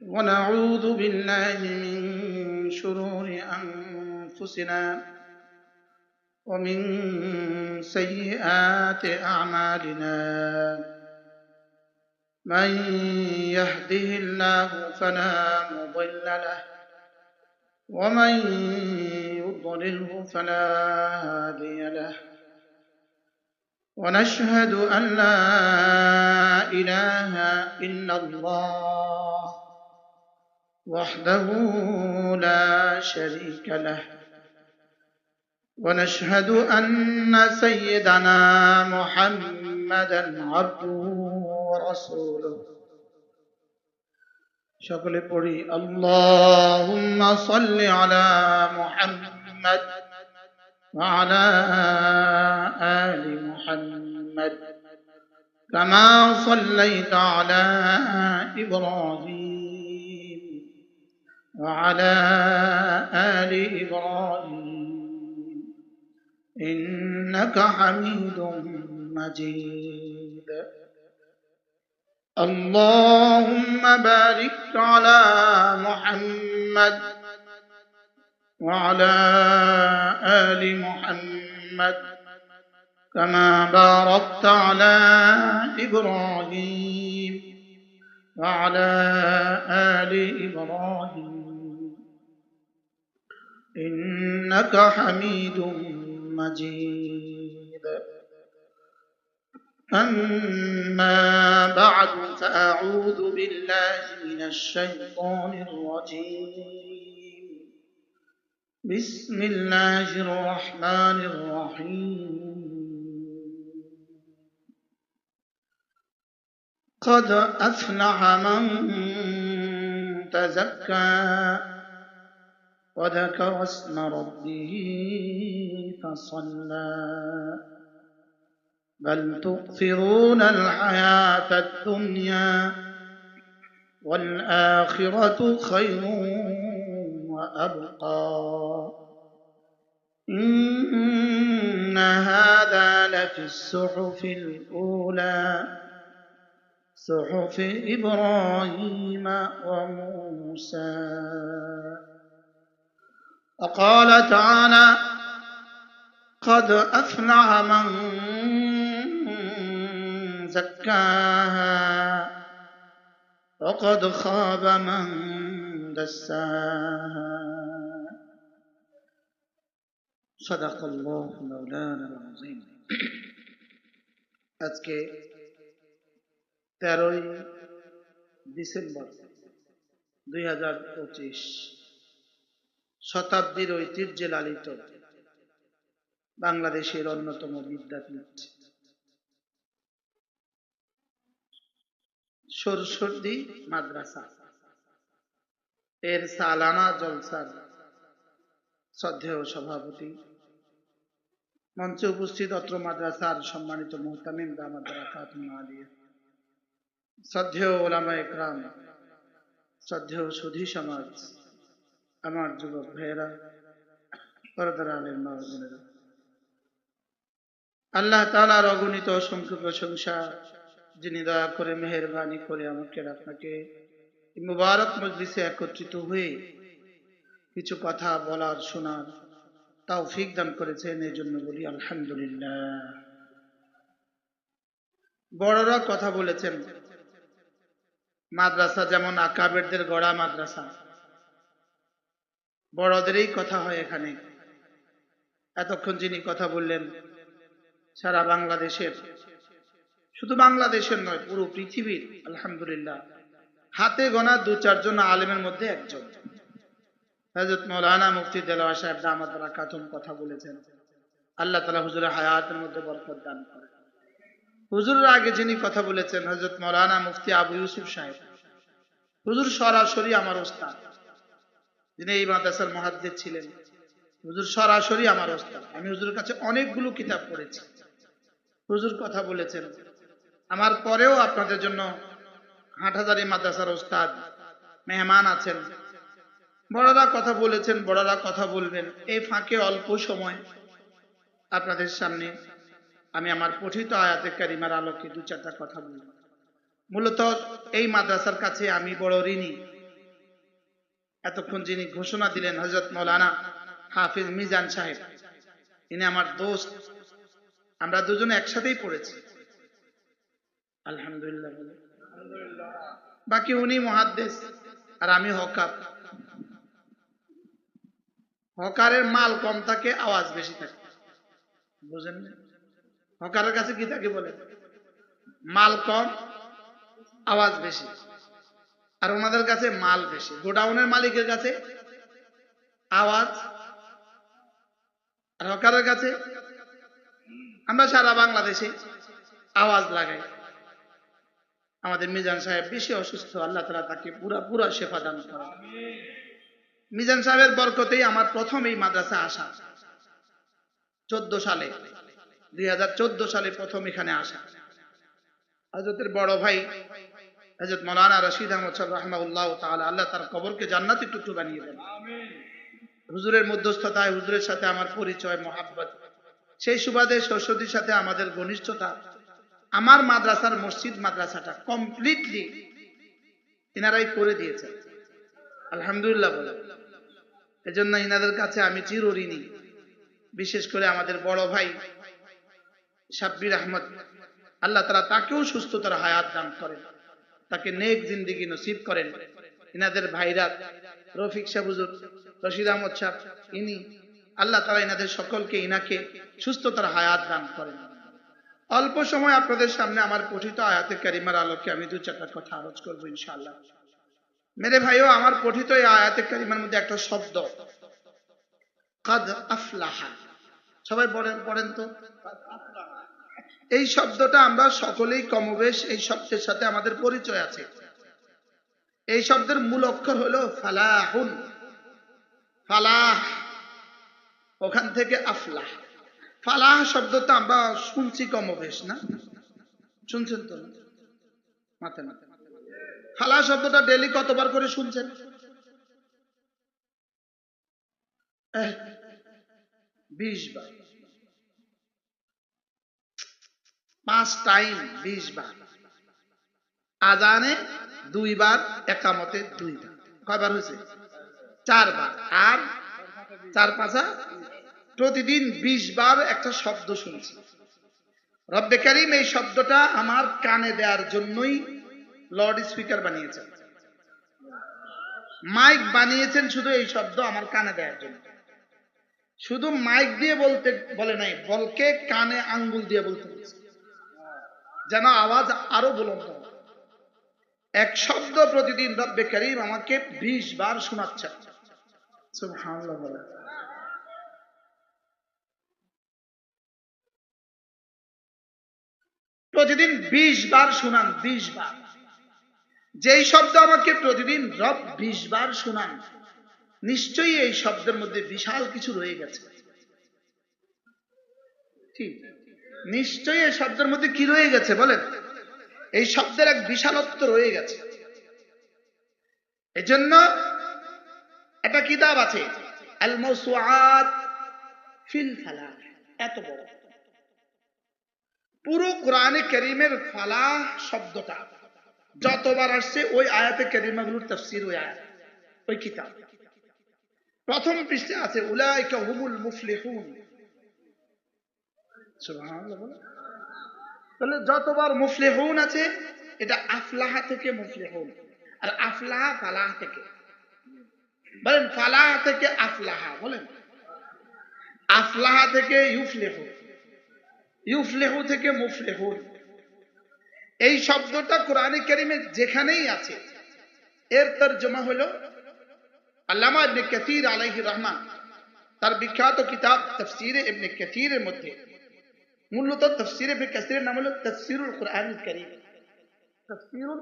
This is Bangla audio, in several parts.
ونعوذ بالله من شرور أنفسنا ومن سيئات أعمالنا من يهده الله فلا مضل له ومن يضلله فلا هادي له ونشهد أن لا إله إلا الله وحده لا شريك له ونشهد أن سيدنا محمدا عبده ورسوله সকলে পড়ি اللهم صل على محمد وعلى آل محمد كما صليت على إبراهيم وعلى آل إبراهيم إنك حميد مجيد اللهم بارك على محمد وعلى آل محمد كما باركت على إبراهيم وعلى آل إبراهيم إنك حميد مجيد أما بعد فأعوذ بالله من الشيطان الرجيم بسم الله الرحمن الرحيم قد أفلح من تزكى وذكر اسم ربه فصلى بل تؤثرون الحياة الدنيا والآخرة خير وأبقى إن هذا لفي الصحف الأولى صحف إبراهيم وموسى وقال تعالى قد أفلح من زكاها وقد خاب من دساها صدق الله مولانا العظيم আজকে 13ই ডিসেম্বর 2025 শতাব্দীর ঐতিহ্যে লালিত বাংলাদেশের অন্যতম বিদ্যাপীঠ সরস্বতী মাদ্রাসা এর সালানা জলসার শ্রদ্ধেয় সভাপতি, মঞ্চে উপস্থিত অত্র মাদ্রাসার সম্মানিত মুহতামিম দামাত বারাকাতুহু আলিয়া, শ্রদ্ধেয় ওলামা একরাম, শ্রদ্ধেয় সুধী সমাজ, আমার যুবক ভাইয়েরা, পর্দার আলেম মা বোনেরা, আল্লাহ তাআলার অগণিত অসংখ্য প্রশংসা, যিনি দয়া করে মেহেরবানি করে আমাকে আপনাকে মুবারক মজলিসে একত্রিত হয়ে কিছু কথা বলার শোনার তৌফিক দান করেছেন, এই জন্য বলি আলহামদুলিল্লাহ। বড়রা কথা বলেছেন, মাদ্রাসা যেমন আকাবেরদের গড়া মাদ্রাসা, বড়দেরই কথা হয় এখানে। এতক্ষণ যিনি কথা বললেন সারা বাংলাদেশের, শুধু বাংলাদেশের নয় পুরো পৃথিবীর আলহামদুলিল্লাহ হাতে গোনা 2-4 জন আলেমের মধ্যে একজন হযরত মাওলানা মুফতি দেলোয়ার সাহেব দামাত বারাকাতুহু কথা বলেছেন। আল্লাহ তাআলা হুজুরের হায়াতের মধ্যে বরকত দান করেন। হুজুরের আগে যিনি কথা বলেছেন হযরত মাওলানা মুফতি আবু ইউসুফ সাহেব, হুজুর সরাসরি আমার ওস্তাদ, যিনি এই মাদ্রাসার মুহাদ্দিস ছিলেন। হুজুর সরাসরি আমার ওস্তাদ, আমি হুজুরের কাছে অনেকগুলো কিতাব পড়েছি। হুজুর কথা বলেছেন। আমার পরেও আপনাদের জন্য হাটহাজারী মাদ্রাসার ওস্তাদ মেহমান আছেন, বড়রা কথা বলেছেন, বড়রা কথা বলবেন। এই ফাঁকে অল্প সময় আপনাদের সামনে আমি আমার পঠিত আয়াতে কারিমার আলোকে 2-4টা কথা বলব। মূলত এই মাদ্রাসার কাছে আমি বড় ঋণী। এতক্ষণ যিনি ঘোষণা দিলেন হযরত মাওলানা হাফিজ মিজান সাহেব, ইনি আমার দোস্ত, আমরা দুজনে একসাথেই পড়েছি আলহামদুলিল্লাহ। বাকি উনি মুহাদ্দিস আর আমি হকার। হকারের মাল কম থাকে, আওয়াজ বেশি থাকে, বুঝেন না? হকারের কাছে কি থাকে বলে? মাল কম, আওয়াজ বেশি। আর ওনাদের কাছে মাল বেশি। গোডাউনের মালিকের কাছে আওয়াজ, আর হকারের কাছে। আমরা সারা বাংলাদেশে আওয়াজ লাগাই। আমাদের মিজান সাহেব বেশি অসুস্থ, আল্লাহ তাআলা তাকে পুরা শেফা দান করেন। মিজান সাহেবের বরকতেই আমার প্রথম এই মাদ্রাসা আসা, 2014 সালে প্রথম এখানে আসা। হযরতের বড় ভাই হযরত মাওলানা রশিদ আহমদ সাহেব রাহমাহুল্লাহ তাআলা, আল্লাহ তার কবরকে জান্নাতের টুকরো বানিয়ে দেন। হুজুরের মধ্যস্থতায় হুজুরের সাথে আমার পরিচয়, মহাব্বত, সেই সুবাদে সরস্বতীর সাথে আমাদের ঘনিষ্ঠতা। আমার মাদ্রাসার মসজিদ মাদ্রাসাটা কমপ্লিটলি ইনারাই করে দিয়েছেন, আলহামদুলিল্লাহ বলে। এজন্য ইনাদের কাছে আমি চিরঋণী। বিশেষ করে আমাদের বড় ভাই সাব্বির আহমদ, আল্লাহ তাআলা তাকেও সুস্থতার হায়াত দান করেন, তাকে নেক জিন্দেগি নসিব করেন। ইনাদের ভাইরা রফিক সাহেব হুজুর, রশিদ আহমদ সাহেব, ইনি আল্লাহ তাআলা ইনাদের সকলকে ইনাকে সুস্থতার হায়াত দান করেন। অল্প সময় আপনাদের সামনে আমার পঠিত আয়াতে কারিমার আলোকে আমি 2-4টা কথা আলোচনা করব ইনশাআল্লাহ। মেরে ভাইও, আমার পঠিত এই আয়াতে কারিমার মধ্যে একটা শব্দ কাদ আফলাহা, সবাই পড়েন তো। এই শব্দটা আমরা সকলেই কমবেশ এই শব্দের সাথে আমাদের পরিচয় আছে। এই শব্দের মূল অক্ষর হলো ফালাহুন, ফালাহ, ওখান থেকে আফলাহ। ফালাহ শব্দটা আমরা শুনছি কমবেশ, না? শুনছেন তো মাথা মাথা? ফালাহ শব্দটা ডেইলি কতবার করে শুনছেন? 20 বার। 5 টাইম 20 বার। আজানে 2 বার, একামতে 2 বার। কয়বার হয়েছে? 4 বার। আর 4-5 প্রতিদিন 20 বার একটা শব্দ শুনছি। রব্বে কারীম এই শব্দটা আমার কানে দেওয়ার জন্যই লাউড স্পিকার বানিয়েছেন, মাইক বানিয়েছেন শুধু এই শব্দ আমার কানে দেওয়ার জন্য। শুধু মাইক দিয়ে বলে নাই, বলকে কানে আঙ্গুল দিয়ে বলতে বলছে, যেন আওয়াজ আরো বুলন্দ হয়। এক শব্দ প্রতিদিন রব্বে কারীম আমাকে 20 বার শোনাচ্ছেন। সুবহানাল্লাহ বলে। প্রতিদিন 20 বার শোনান, 20 বার। যেই শব্দ আমাকে প্রতিদিন রব 20 বার শোনান, নিশ্চয়ই এই শব্দের মধ্যে বিশাল কিছু রয়ে গেছে। ঠিক, নিশ্চয়ই এই শব্দের মধ্যে কি রয়ে গেছে বলেন? এই শব্দের এক বিশালত্ব রয়ে গেছে। এজন্য একটা কিতাব আছে, আল মাওসুআত ফিল ফালাহ, এত বড়। পুরো কোরআনে কারীমের ফালাহ শব্দটা যতবার আসছে ওই আয়াতে কারিমাগুলোর তাফসীর ওই আয়াত, ওই কিতাব। প্রথম পৃষ্ঠাে আছে উলাইকা হুমুল মুফলিহুন। সুবহানাল্লাহ। তাহলে যতবার মুফলিহুন আছে এটা আফলাহা থেকে মুফলিহুন, আর আফলাহা ফালাহ থেকে। বলেন ফালাহ থেকে আফলাহা, বলেন আফলাহা থেকে ইউফলিহু, ইউফলিহু থেকে মুফলিহুন। এই শব্দটা কোরআনে কারীমে যেখানেই আছে এর তরজমা হলো আল্লামা ইবনে কাসির আলাইহির রহমান তার বিখ্যাত কিতাব তাফসীরে ইবনে কাসিরের মধ্যে, মূলত তাফসীরে ইবনে কাসিরের নাম হলো তাফসীরুল কুরআনুল কারীম। তাফসীরুল,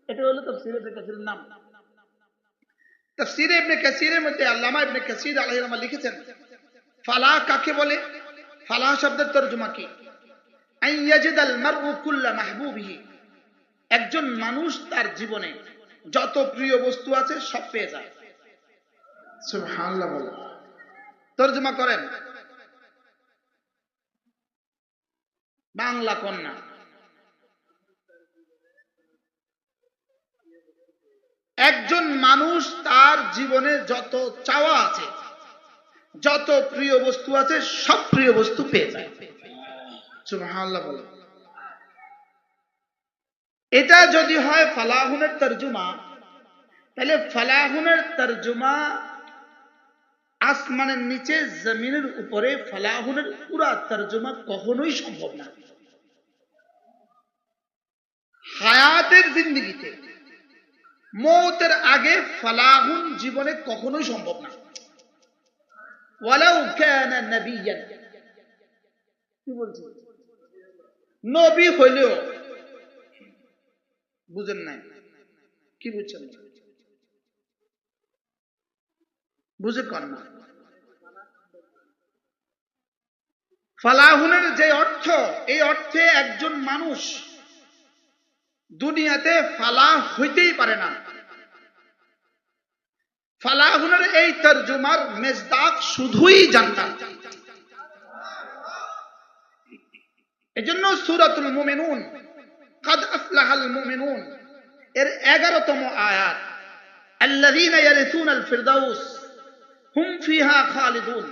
এটা হলো তাফসীরে ইবনে কাসিরের নাম। তাফসীরে ইবনে কাসিরের মধ্যে আল্লামা ইবনে কাসির আলাইহির রহমান লিখেছেন ফালাহ কাকে বলে। ফালাহ শব্দের তরজমা কি? আন ইয়াজিদাল মারউ কুল্লা মাহবুবিহি, একজন মানুষ তার জীবনে যত প্রিয় বস্তু আছে সব পেয়ে যায়। সুবহানাল্লাহ বলে। তরজমা করেন বাংলা কন্যা, একজন মানুষ তার জীবনে যত চাওয়া আছে, যত প্রিয় বস্তু আছে, সব প্রিয় বস্তু পেয়ে যায়। সুবহানাল্লাহ বলে। এটা যদি হয় ফালাহুনের তরজমা, তাহলে ফালাহুনের তরজমা আসমানের নিচে জমিনের উপরে ফালাহুনের পুরা তরজমা কখনোই সম্ভব না। হায়াতের জিন্দেগিতে, মৌতের আগে ফালাহুন জীবনে কখনোই সম্ভব না। ওয়ালাউ কানা নবিয়ান, কি বলছি, নবী হইলেও। বুঝেন নাই? কি বুঝছেন? বুঝে কর না। ফালাহুনের যে অর্থ, এই অর্থে একজন মানুষ দুনিয়াতে ফালাহ হইতেই পারে না। ফালাহুনের এই তরজমার মেজদাক শুধুই জান্নাত। এজন্য সূরাতুল মুমিনুন, কাদ আফলাহাল মুমিনুন এর 11তম আয়াত, আল্লাযীনা ইয়ারিসুনাল ফিরদাউস হুম ফিহা খালিদুন।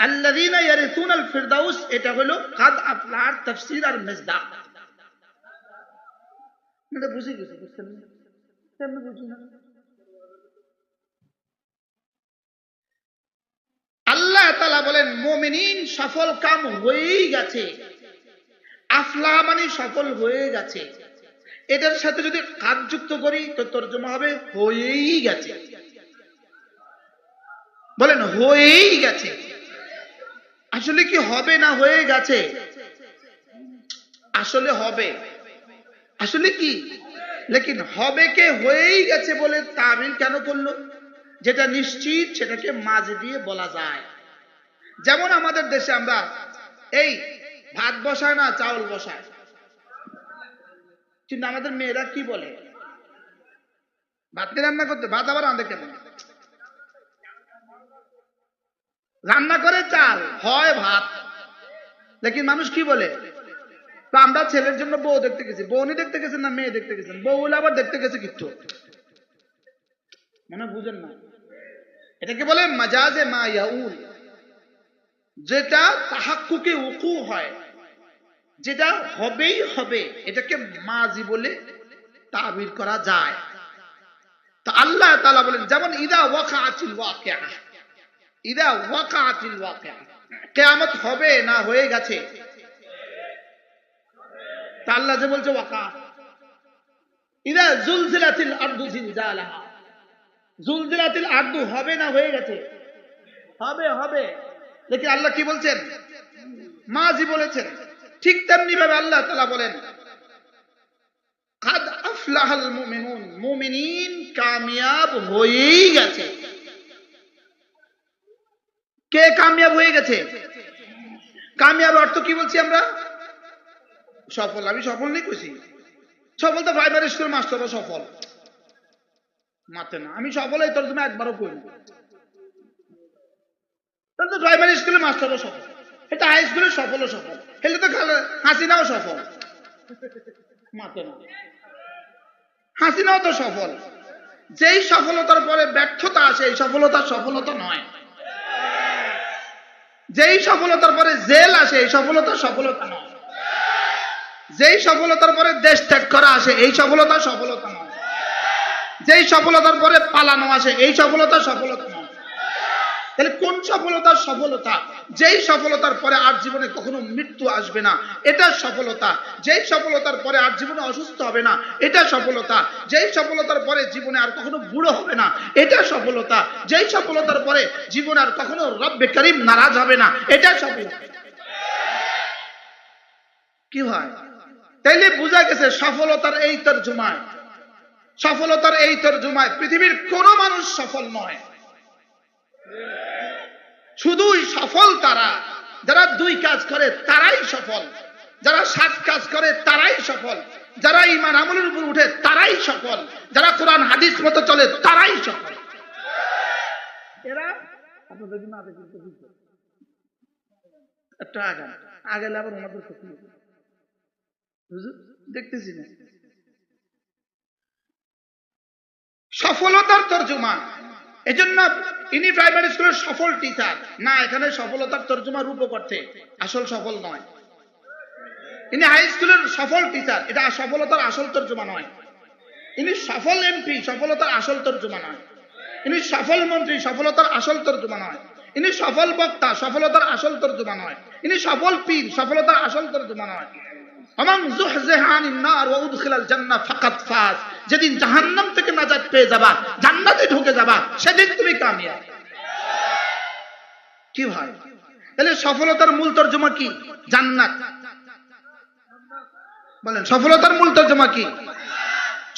আল্লাযীনা ইয়ারিসুনাল ফিরদাউস, এটা হলো কাদ আফলাহার তাফসীর আর মেজদাক। এটা বুঝে গেছে, বুঝছেন না? কেমনে বুঝি না? আল্লাহ তাআলা বলেন মুমিনিন সফল কাম হয়েই গেছে। আফলাহ মানে সফল হয়ে গেছে। এটার সাথে যদি কাদ যুক্ত করি তো তরজমা হবে হয়েই গেছে। বলেন হয়েই গেছে। আসলে কি হবে না হয়ে গেছে? আসলে হবে। আসলে কি, লেকিন হবে কে হয়েই গেছে বলে তাবিল কেন করলো? যেটা নিশ্চিত সেটাকে মাঝে দিয়ে বলা যায়। যেমন আমাদের দেশে আমরা এই ভাত বসায় না, চাউল বসায়, কিন্তু আমাদের মেয়েরা কি বলে? ভাত কে রান্না করতে, ভাত আবার রাঁধে কেন? রান্না করে চাল হয় ভাত, লেকিন মানুষ কি বলে? তো আমরা ছেলের জন্য বউ দেখতে গেছি। বউনি দেখতে গেছেন না মেয়ে দেখতে গেছেন? বউ হলে আবার দেখতে গেছে কিচ্ছু, মানে বুঝেন না? এটাকে বলে মাজাজে মা ইয়াউল, যেটা তাহাক্কুকে উকু হয়, যেটা হবেই হবে, এটাকে মাজি বলে তাবির করা যায়। তো আল্লাহ তাআলা বলেন যেমন ইদা ওয়াকাআতিল ওয়াকিআহ, ইদা ওয়াকাআতিল ওয়াকিআহ, কিয়ামত হবে না হয়ে গেছে? তা আল্লাহ যে বলছে ওয়াকা, ইদা জুলজিলাতিল আরদু জিলজালাহা, জুলজিলাতিল আরদু হবে না হয়ে গেছে? হবে, হবে। লেকিন আল্লাহ কি বলছেন? মাজি বলেছেন। ঠিক তেমনি ভাবে আল্লাহ তাআলা বলেন কাদ আফলাহাল মুমিনুন, মুমিনিন কামিয়াব হয়েই গেছে। কে কামিয়াব হয়ে গেছে? কামিয়াব অর্থ কি বলছি আমরা? সফল। আমি সফল নেই কইছি? সফল তো প্রাইমারি স্কুল মাস্টারও সফল, মাতে না। আমি সফল এই তরজমা একবারও করি না। তাহলে তো প্রাইমারি স্কুলের মাস্টারও সফল, এটা হাই স্কুলের সফলও সফল, এটা তো হাসিনাও সফল, মাতে না। হাসিনাও তো সফল। যেই সফলতার পরে ব্যর্থতা আসে এই সফলতা সফলতা নয়। যেই সফলতার পরে জেল আসে এই সফলতা সফলতা নয়। যেই সফলতার পরে দেশ ত্যাগ করা আসে এই সফলতা সফলতা নয়। যেই সফলতার পরে পালানো আসে এই সফলতা সফলতা নয়। তাহলে কোন সফলতা সফলতা? যেই সফলতার পরে আর জীবনে কখনো মৃত্যু আসবে না, এটা সফলতা। যেই সফলতার পরে আর জীবনে অসুস্থ হবে না, এটা সফলতা। যেই সফলতার পরে জীবনে আর কখনো বুড়ো হবে না, এটা সফলতা। যেই সফলতার পরে জীবনে আর কখনো রব্বে করিম নারাজ হবে না, এটা সফলতা। কি হয়? তাইলে বোঝা গেছে সফলতার এই তরজমায়, সফলতার এই তরজমায় পৃথিবীর কোন মানুষ সফল নয়। শুধুই সফল তারা যারা 2 কাজ করে, তারাই সফল। যারা 7 কাজ করে তারাই সফল। যারা ঈমান আমলের উপর উঠে তারাই সফল। যারা কোরআন হাদিস মতো চলে তারাই সফল। এরা আপনাদের জন্য আগে কিন্তু একটা আগে আবার ওনাদের ক্ষতি হবে, দেখতেছি না। সফলতার তর্জমা। এজন্য ইনি প্রাইমারি স্কুলের সফল টিচার না, এখানে সফলতার তর্জমা রূপক অর্থে, আসল সফল নয়। ইনি হাই স্কুলের সফল টিচার, এটা সফলতার আসল তর্জমা নয়। ইনি সফল এমপি, সফলতার আসল তর্জমা নয়। ইনি সফল মন্ত্রী, সফলতার আসল তর্জমা নয়। ইনি সফল বক্তা, সফলতার আসল তর্জমা নয়। ইনি সফল পীর, সফলতার আসল তর্জমা নয়। আমান যুহযিহা আনিন নার ওয়া উদখিলাল জান্নাহ ফাকাদ ফাজ, যেদিন জাহান্নাম থেকে নাজাত পেয়ে যাবা, জান্নাতে ঢুকে যাবা, সেদিন তুমি কামিয়াব। কি ভাই, তাহলে সফলতার মূল তর্জমা কি? জান্নাত। বলেন সফলতার মূল তর্জমা কি?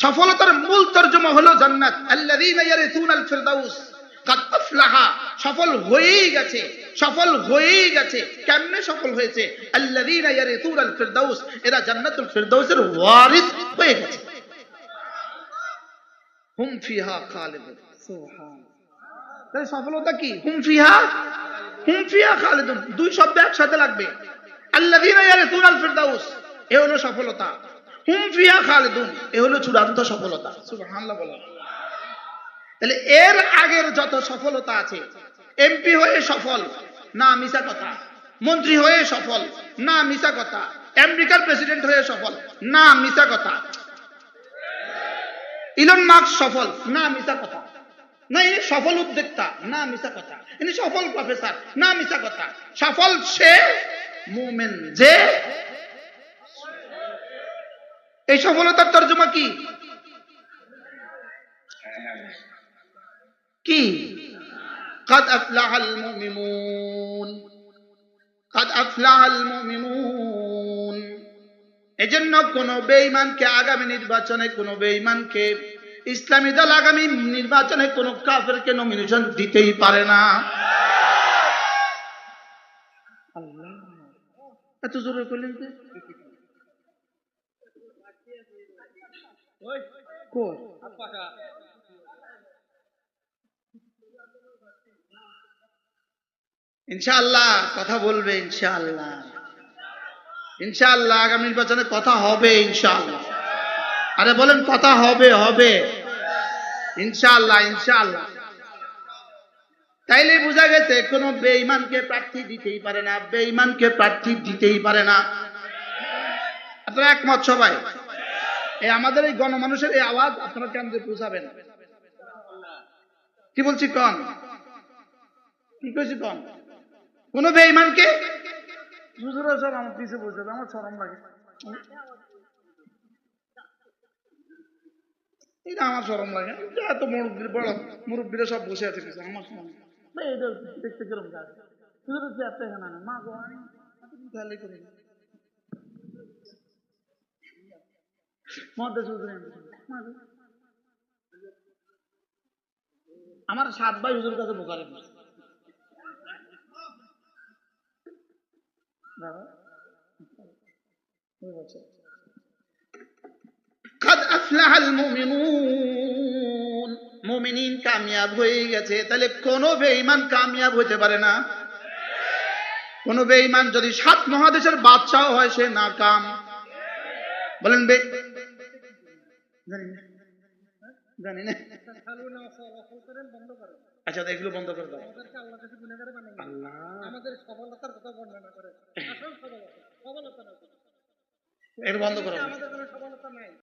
সফলতার মূল তর্জমা হলো জান্নাত। আল্লাযীনা ইয়ারিসুনাল ফিরদাউস কাদ আফলাহা, সফল হয়েই গেছে, সফল হয়েই গেছে। কেমনে সফল হয়েছে? আল্লাযীনা ইয়ারিসুনাল ফিরদাউস, এরা জান্নাতুল ফিরদাউসের ওয়ারিস হয়ে গেছে। হুম ফিহা খালিদুন, সুবহান। তাহলে সফলতা কি? হুম ফিহা খালিদুন, দুই শব্দ একসাথে লাগবে। আল্লাযীনা ইয়ারিসুনাল ফিরদাউস, এ হলো সফলতা। হুম ফিহা খালিদুন, এ হলো চূড়ান্ত সফলতা। সুবহানাল্লাহ বলেন। তাহলে এর আগের যত সফলতা আছে, এমপি হয়ে সফল না মিছা কথা, মন্ত্রী হয়ে সফল না মিছা কথা, আমেরিকার প্রেসিডেন্ট হয়ে সফল না মিছা কথা, ইলন মাস্ক সফল না মিছা কথা, না ইনি সফল উদ্যোক্তা না মিছা কথা, ইনি সফল প্রফেসর না মিছা কথা। সফল সে মুমিন যে, এই সফলতার তর্জমা কি? কি? কাদ আফলাহাল মুমিনুন, কাদ আফলাহাল মুমিনুন। এজন্য কোন বেঈমানকে আগামী নির্বাচনে, কোন বেঈমানকে ইসলামী দল আগামী নির্বাচনে কোন কাফেরকে নমিনেশন দিতেই পারে না। আল্লাহ, এত জোরে বললেন যে কই ইনশাআল্লাহ কথা বলবে, ইনশাআল্লাহ, ইনশাআল্লাহ আগামী নির্বাচনে কথা হবে ইনশাআল্লাহ। আরে বলেন কথা হবে, হবে ইনশাআল্লাহ, ইনশাআল্লাহ। তাইলে বোঝা গেছে কোন বেঈমানকে প্রার্থী দিতেই পারে না, বেঈমানকে প্রার্থী দিতেই পারে না। আপনারা একমত সবাই? এই আমাদের এই গণমানুষের এই আওয়াজ আপনারা কেন্দ্রে পৌঁছাবেন। কি বলছি কন? কি কইছি কন? কোন বেঈমানকে, হুজুরা সব আমার পিছে বসে, আমার শরম লাগে। এটা আমার শরম লাগে, এত মুরব্বী, বড় মুরব্বীরা সব বসে আছে পিছনে, আমার শরম লাগে। এটা দেখতে কিরম লাগে, হুজুরা চেয়ারটা এখানে আনে, মা গো আমি খেয়ালই করি না। আমার 7 ভাই হুজুর কাছে বোকারে বসে। কাদ আফলাহাল মুমিনুন, মুমিনিন কামিয়াব হয়ে গেছে। তাহলে কোন বেঈমান কামিয়াব হতে পারে না। কোন বেঈমান যদি 7 মহাদেশের বাদশাহ হয় সে নাকাম। বলেন জানি না। আচ্ছা এগুলো বন্ধ করে দাও। আল্লাহ আমাদের সফলতার কথা বর্ণনা করে, আসল সফলতা, সফলতা না, এর বন্ধ করো। আমাদের কোনো সফলতা নাই।